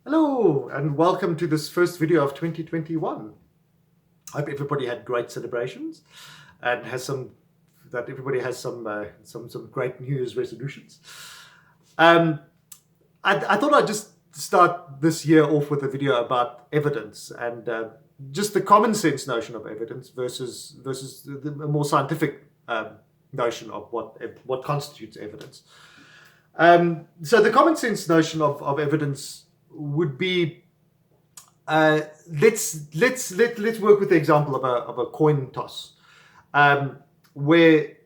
Hello and welcome to this first video of 2021. I hope everybody had great celebrations and everybody has some great New Year's resolutions. I thought I'd just start this year off with a video about evidence and just the common sense notion of evidence versus the more scientific notion of what constitutes evidence. So the common sense notion of evidence would be let's work with the example of a coin toss, where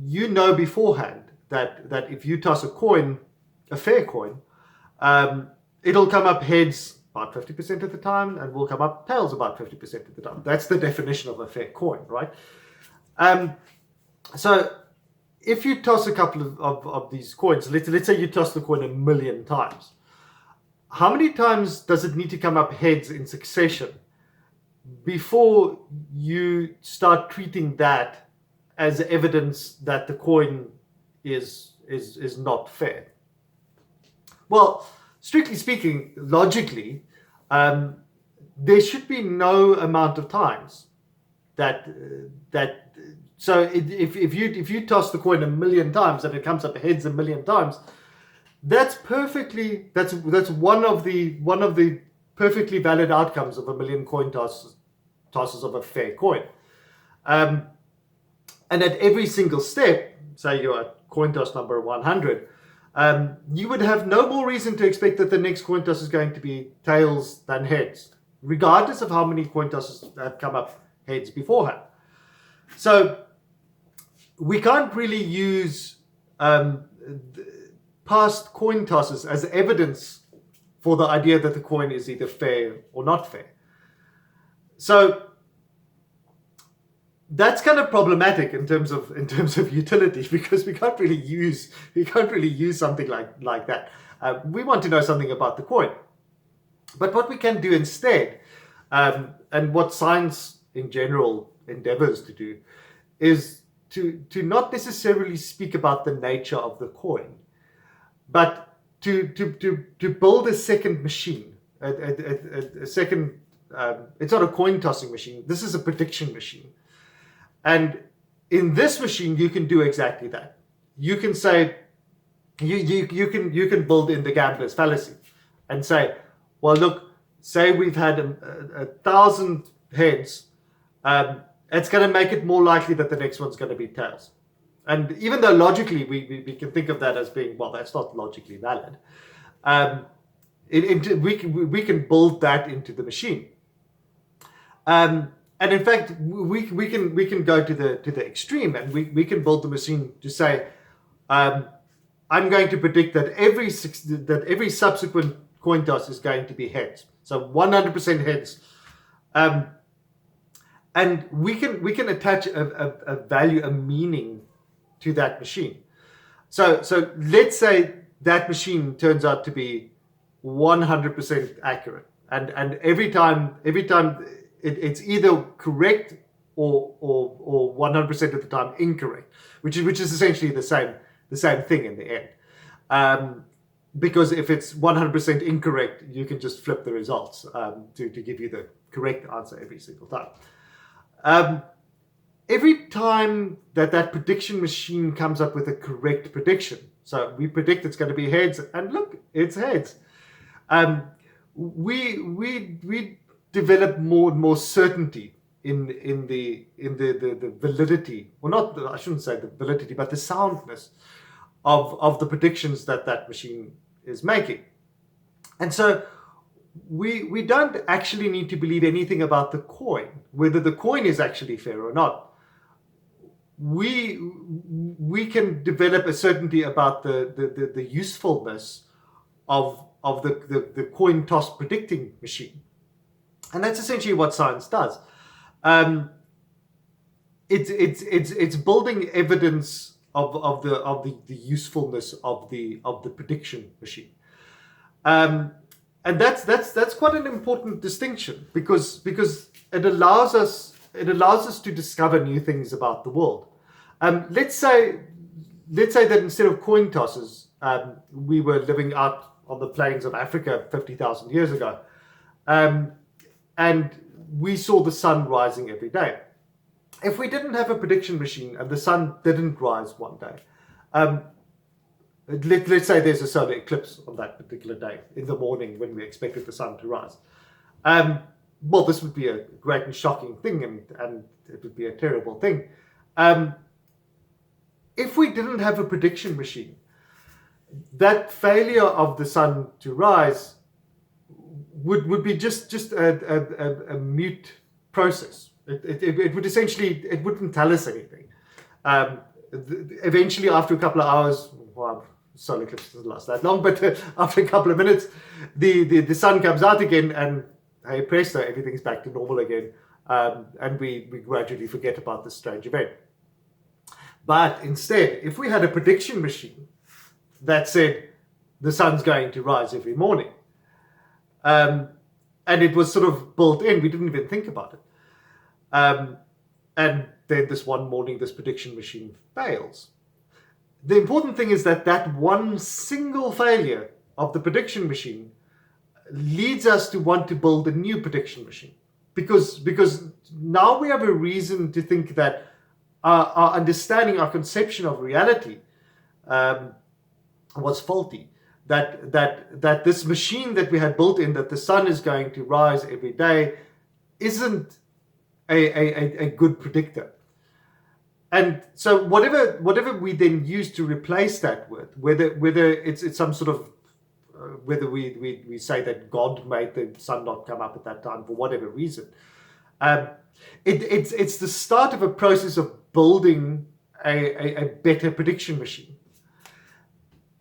you know beforehand that if you toss a coin, a fair coin, it'll come up heads about 50% of the time and will come up tails about 50% of the time. That's the definition of a fair coin, right? So if you toss a couple of these coins, let's say you toss the coin 1,000,000 times, how many times does it need to come up heads in succession before you start treating that as evidence that the coin is not fair? Well, strictly speaking, logically, there should be no amount of times so if you toss the coin 1,000,000 times and it comes up heads 1,000,000 times, that's one of the perfectly valid outcomes of 1,000,000 coin tosses of a fair coin. And at every single step, say you're at coin toss number 100, you would have no more reason to expect that the next coin toss is going to be tails than heads, regardless of how many coin tosses have come up heads beforehand. So we can't really use past coin tosses as evidence for the idea that the coin is either fair or not fair. So that's kind of problematic in terms of utility, because we can't really use something like that. We want to know something about the coin, but what we can do instead, and what science in general endeavors to do, is to not necessarily speak about the nature of the coin, but to build a second machine, a second. It's not a coin tossing machine. This is a prediction machine, and in this machine you can do exactly that. You can say you can build in the gambler's fallacy, and say, well, look, say we've had 1,000 heads. It's going to make it more likely that the next one's going to be tails. And even though logically we can think of that as being, well, that's not logically valid, we can build that into the machine. And in fact, we can go to the extreme, and we can build the machine to say, I'm going to predict that every subsequent coin toss is going to be heads. So 100% heads. And we can attach a value, a meaning to that machine. So let's say that machine turns out to be 100% accurate, and every time it's either correct or 100% of the time incorrect, which is essentially the same thing in the end. Because if it's 100% incorrect, you can just flip the results to give you the correct answer every single time. Every time that prediction machine comes up with a correct prediction, so we predict it's going to be heads, and look, it's heads. We develop more and more certainty in the validity, or not, I shouldn't say the validity, but the soundness of the predictions that machine is making. And so we don't actually need to believe anything about the coin, whether the coin is actually fair or not. We can develop a certainty about the usefulness of the coin toss predicting machine, and that's essentially what science does. It's building evidence of the usefulness of the prediction machine, and that's quite an important distinction, because it allows us to discover new things about the world. Let's say that instead of coin tosses, we were living out on the plains of Africa 50,000 years ago. And we saw the sun rising every day. If we didn't have a prediction machine and the sun didn't rise one day, let's say there's a solar eclipse on that particular day in the morning when we expected the sun to rise. Well, this would be a great and shocking thing, and it would be a terrible thing. If we didn't have a prediction machine, that failure of the sun to rise would be just a mute process. It would essentially, it wouldn't tell us anything. Eventually, after a couple of hours, well, solar eclipse doesn't last that long, but after a couple of minutes, the sun comes out again, and hey presto, everything's back to normal again, and we gradually forget about this strange event. But instead, if we had a prediction machine that said the sun's going to rise every morning, and it was sort of built in, we didn't even think about it. And then this one morning, this prediction machine fails. The important thing is that one single failure of the prediction machine leads us to want to build a new prediction machine. Because now we have a reason to think that our understanding, our conception of reality was faulty. That this machine that we had built in, that the sun is going to rise every day, isn't a good predictor. And so whatever we then use to replace that with, whether it's some sort of whether we say that God made the sun not come up at that time for whatever reason, it's the start of a process of building a better prediction machine.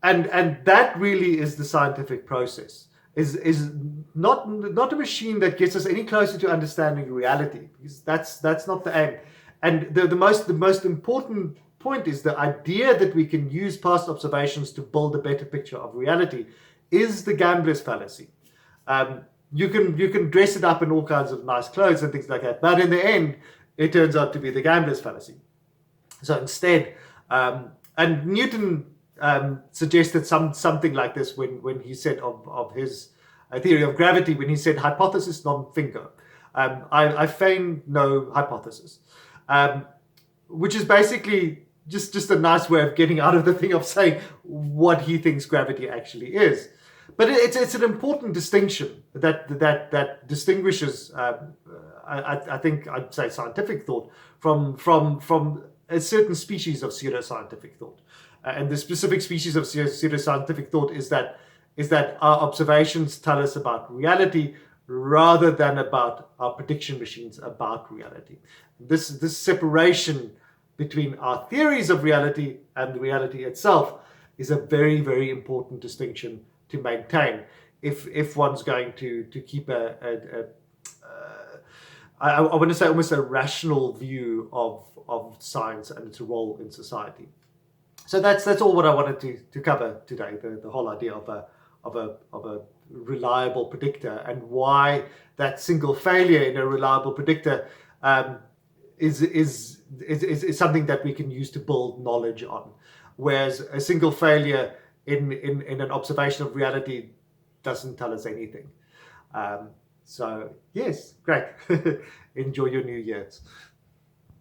And that really is the scientific process. Is not a machine that gets us any closer to understanding reality, because that's not the aim. And the most important point is the idea that we can use past observations to build a better picture of reality is the gambler's fallacy. You can dress it up in all kinds of nice clothes and things like that, but in the end, it turns out to be the gambler's fallacy. So instead, and Newton suggested something like this when he said of his theory of gravity, when he said hypothesis non fingo. I feign no hypothesis, which is basically just a nice way of getting out of the thing of saying what he thinks gravity actually is. But it's an important distinction that distinguishes, I think I'd say, scientific thought from a certain species of pseudoscientific thought. And the specific species of pseudoscientific thought is that our observations tell us about reality rather than about our prediction machines about reality. This separation between our theories of reality and the reality itself is a very, very important distinction to maintain if one's going to keep I want to say almost a rational view of science and its role in society. So that's all what I wanted to cover today. The whole idea of a reliable predictor, and why that single failure in a reliable predictor is something that we can use to build knowledge on, whereas a single failure in an observation of reality doesn't tell us anything. So yes, great. Enjoy your New Year's.